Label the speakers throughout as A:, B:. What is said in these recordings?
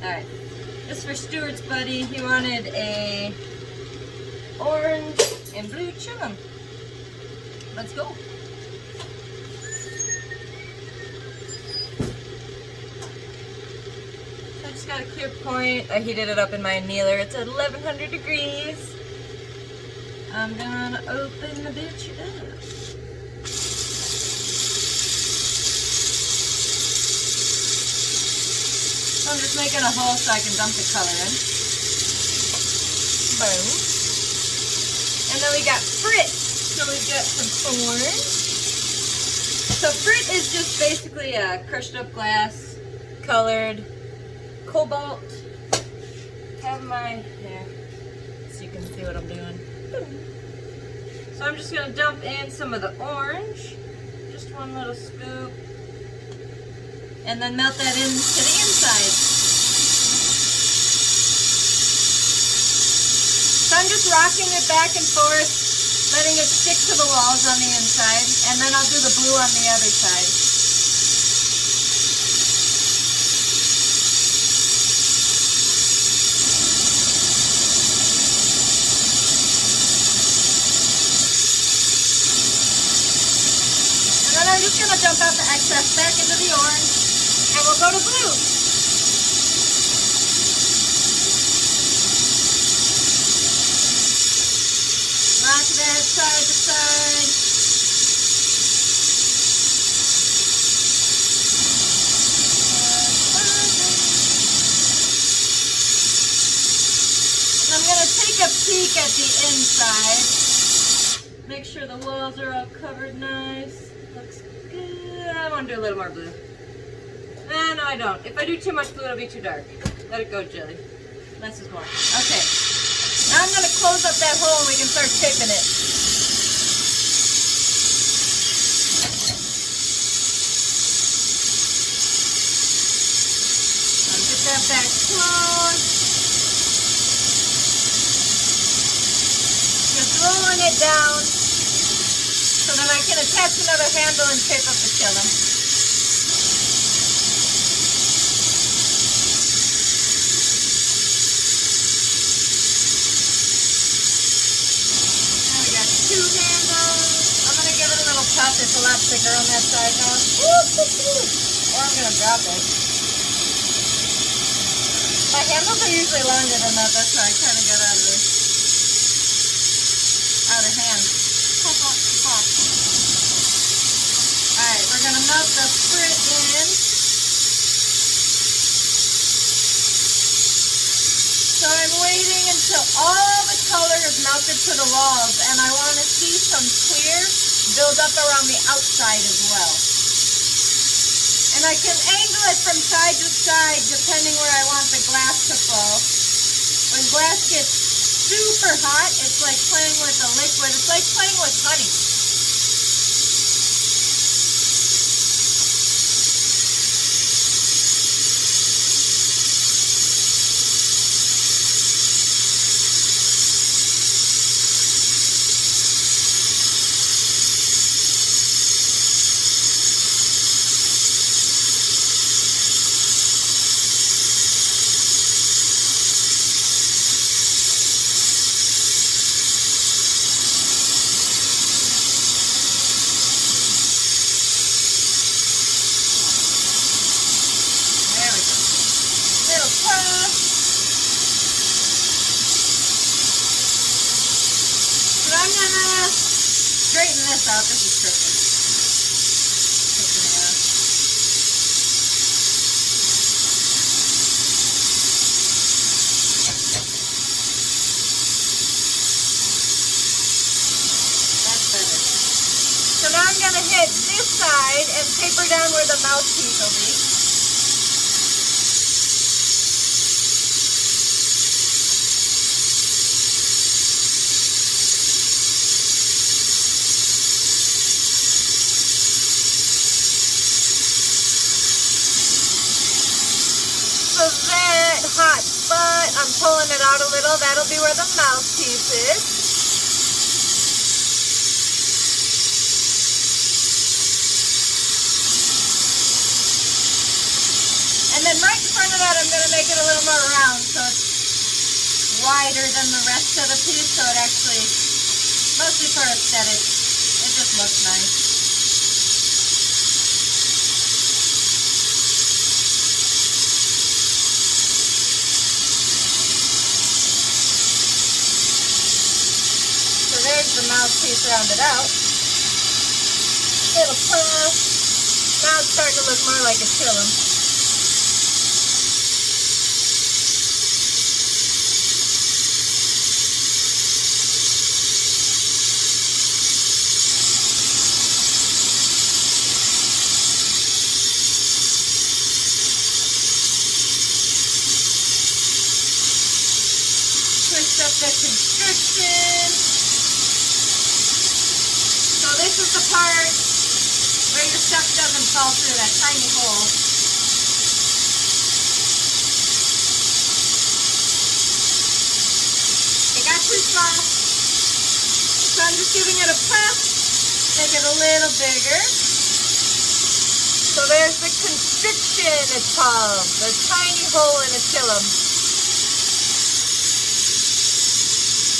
A: Alright, this is for Stuart's buddy. He wanted a orange and blue Chillum. Let's go. So I just got a clear point. I heated it up in my annealer. It's at 1100 degrees. I'm gonna open the bitch up. I'm just making a hole so I can dump the color in. Boom. And then we got frit. So we've got some orange. So frit is just basically a crushed up glass, colored cobalt. Have my here so you can see what I'm doing. Boom. So I'm just gonna dump in some of the orange. Just one little scoop. And then melt that into the inside. So I'm just rocking it back and forth, letting it stick to the walls on the inside, and then I'll do the blue on the other side. And then I'm just going to dump out the excess back into the orange. And we'll go to blue. Rock that side to side. And I'm going to take a peek at the inside. Make sure the walls are all covered nice. Looks good. I want to do a little more blue. No, I don't. If I do too much blue, it'll be too dark. Let it go, Jilly. Less is more. Okay. Now I'm going to close up that hole and we can start shaping it. Get that back closed. Just rolling it down so then I can attach another handle and shape up the Chillum. It's a lot thicker on that side now. Or I'm going to drop it. My handles are usually longer than that. That's why I kind of got out of hand. Alright, we're going to melt the frit in. So I'm waiting until all the color is melted to the walls, and I want to see some clear build up around the outside as well. And I can angle it from side to side depending where I want the glass to flow. When glass gets super hot, it's like playing with a liquid. It's like playing with honey. Straighten this out. This is crooked. That's better. So now I'm going to hit this side and taper down where the mouthpiece will be. So that hot spot, I'm pulling it out a little. That'll be where the mouthpiece is. And then right in front of that, I'm going to make it a little more round so it's wider than the rest of the piece, so it actually, mostly for aesthetic, it just looks nice. So there's the mouthpiece rounded out. Little puff. Now it's starting to look more like a Chillum. Twist up the constriction. So this is the part where your stuff doesn't fall through that tiny hole. It got too small, so I'm just giving it a press, make it a little bigger. So there's the constriction, it's called, the tiny hole in a Chillum.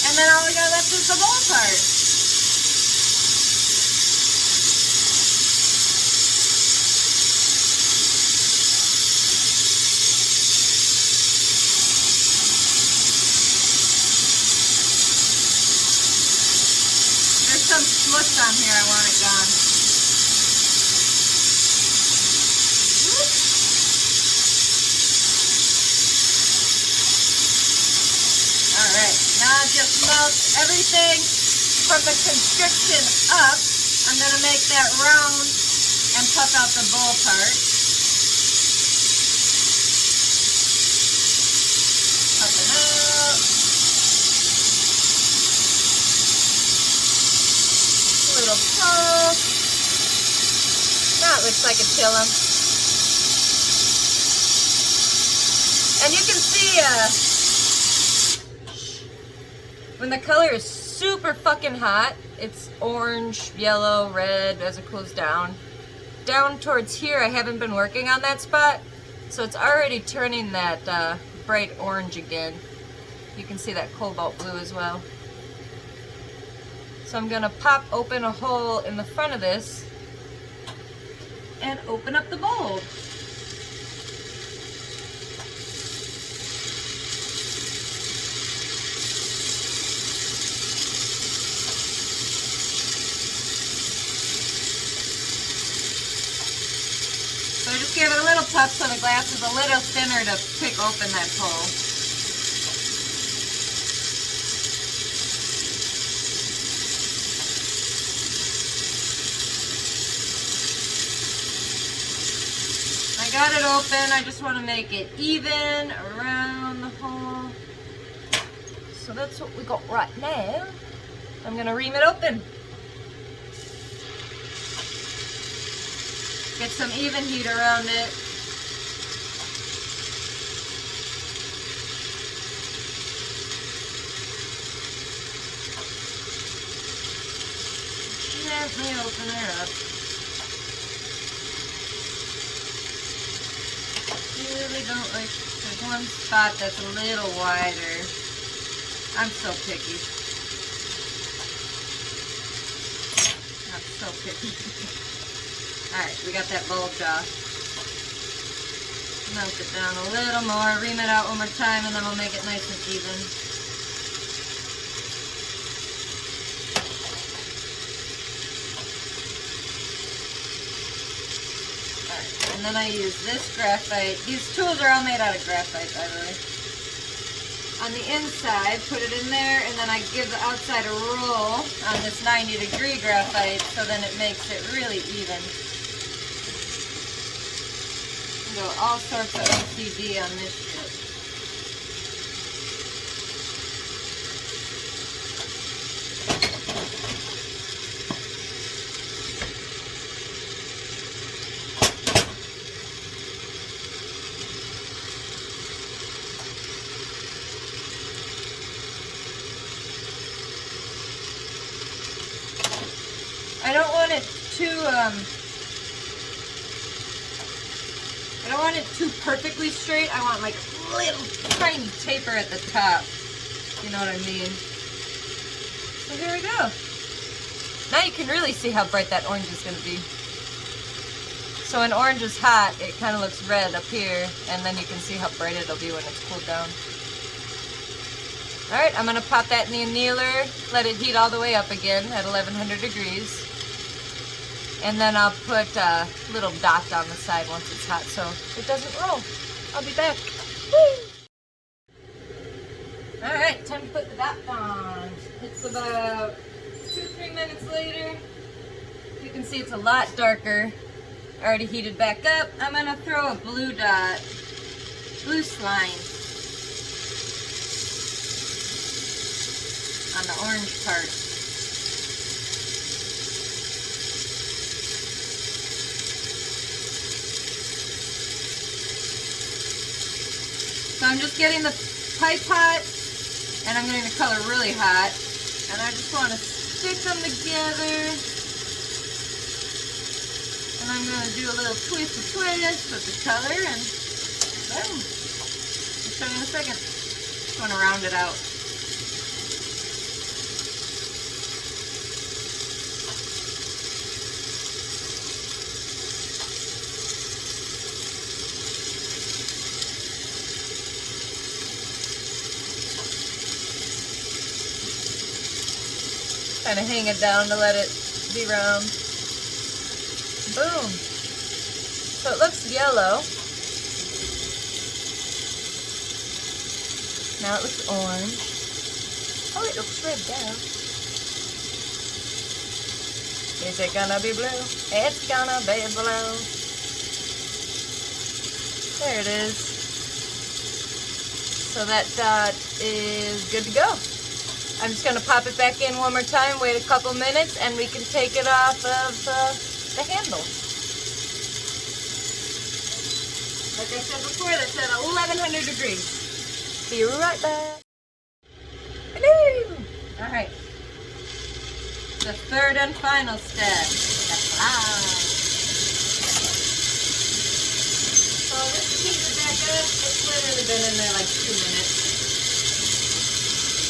A: And then all we got left is the bowl part. There's some smush on here, I want it gone. Alright, now just melt everything from the constriction up. I'm going to make that round and puff out the bowl part. Up and out. Little puff. Now it looks like a Chillum. And you can see when the color is super fucking hot, it's orange, yellow, red as it cools down. Down towards here, I haven't been working on that spot, so it's already turning that bright orange again. You can see that cobalt blue as well. So I'm gonna pop open a hole in the front of this and open up the bowl. So I just gave it a little puff so the glass is a little thinner to pick open that hole. I got it open, I just want to make it even around the hole. So that's what we got right now. I'm going to ream it open. Get some even heat around it. Gently open her up. Really don't like, there's one spot that's a little wider. I'm so picky. I'm so picky. Alright, we got that bulge off. Melt it down a little more, ream it out one more time, and then we'll make it nice and even. Alright, and then I use this graphite. These tools are all made out of graphite, by the way. on the inside, put it in there, and then I give the outside a roll on this 90-degree graphite so then it makes it really even. Go all sorts of OCD on this shit. I don't want it too perfectly straight. I want like a little tiny taper at the top. You know what I mean? So here we go. Now you can really see how bright that orange is going to be. So when orange is hot, it kind of looks red up here, and then you can see how bright it'll be when it's cooled down. Alright, I'm going to pop that in the annealer, let it heat all the way up again at 1100 degrees. And then I'll put a little dot on the side once it's hot so it doesn't roll. I'll be back. Alright, time to put the dot on. It's about 2-3 minutes later. You can see it's a lot darker. Already heated back up. I'm going to throw a blue dot, blue slime on the orange part. So I'm just getting the pipe hot, and I'm getting the color really hot, and I just want to stick them together, and I'm going to do a little twist with the color, and boom. I'll show you in a second. Just want to round it out. Kind of hang it down to let it be round. Boom. So it looks yellow. Now it looks orange. Oh, it looks red now. Is it gonna be blue? It's gonna be blue. There it is. So that dot is good to go. I'm just going to pop it back in one more time, wait a couple minutes, and we can take it off of the handle. Like I said before, that's at 1100 degrees. Be right back. Hello! Alright. The third and final step. The cloud. So this heated back up. It's literally been in there like 2 minutes.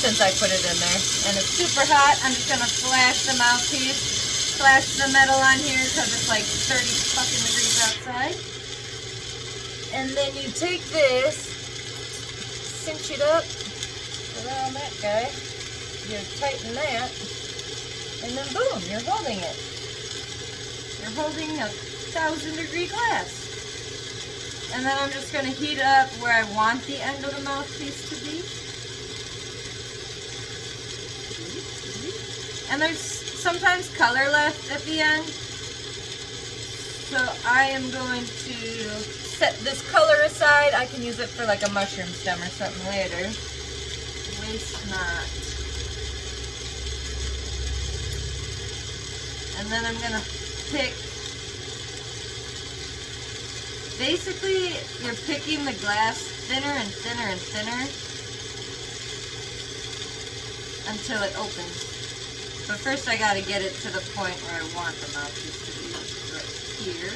A: Since I put it in there, and it's super hot. I'm just gonna flash the mouthpiece, flash the metal on here because it's like 30 fucking degrees outside. And then you take this, cinch it up around that guy, you tighten that, and then boom, you're holding it. You're holding a 1000-degree glass. And then I'm just gonna heat it up where I want the end of the mouthpiece to be. And there's sometimes color left at the end. So I am going to set this color aside. I can use it for like a mushroom stem or something later. Waste not. And then I'm going to pick, basically you're picking the glass thinner and thinner and thinner until it opens. But first I gotta get it to the point where I want the mouthpiece to be, which is right here.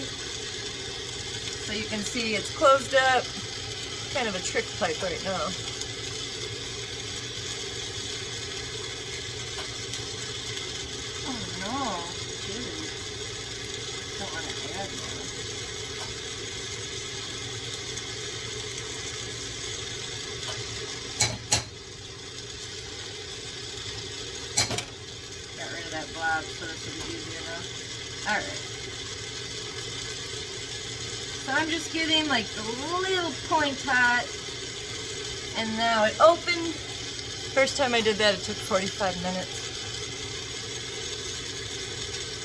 A: So you can see it's closed up. Kind of a trick pipe right now. Oh no, dude. Don't want to add more. That blob so this will be easier now. Alright. So I'm just getting like the little point hot And now it opened. First time I did that, it took 45 minutes.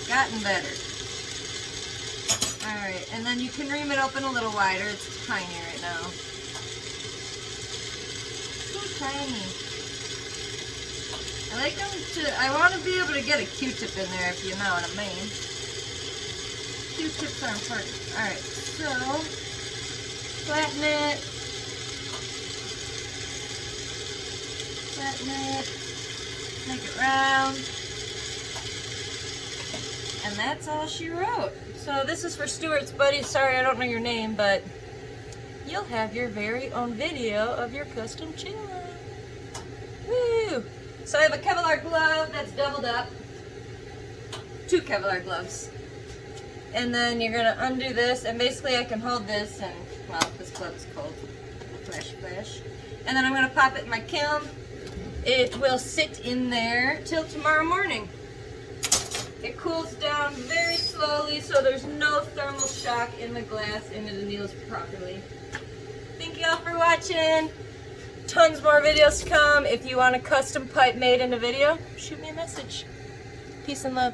A: Gotten better. Alright, and then you can ream it open a little wider. It's tiny right now. So tiny. I like them to, I want to be able to get a Q-tip in there, if you know what I mean. Q-tips are important. Alright, so flatten it. Flatten it. Make it round. And that's all she wrote. So this is for Stuart's buddy. Sorry, I don't know your name, but you'll have your very own video of your custom Chillum. Woo! So I have a Kevlar glove that's doubled up. 2 Kevlar gloves. And then you're gonna undo this, and basically I can hold this, and well, this glove is cold. Flash, flash. And then I'm gonna pop it in my kiln. It will sit in there till tomorrow morning. It cools down very slowly, so there's no thermal shock in the glass and it anneals properly. Thank you all for watching. Tons more videos to come. If you want a custom pipe made in a video, shoot me a message. Peace and love.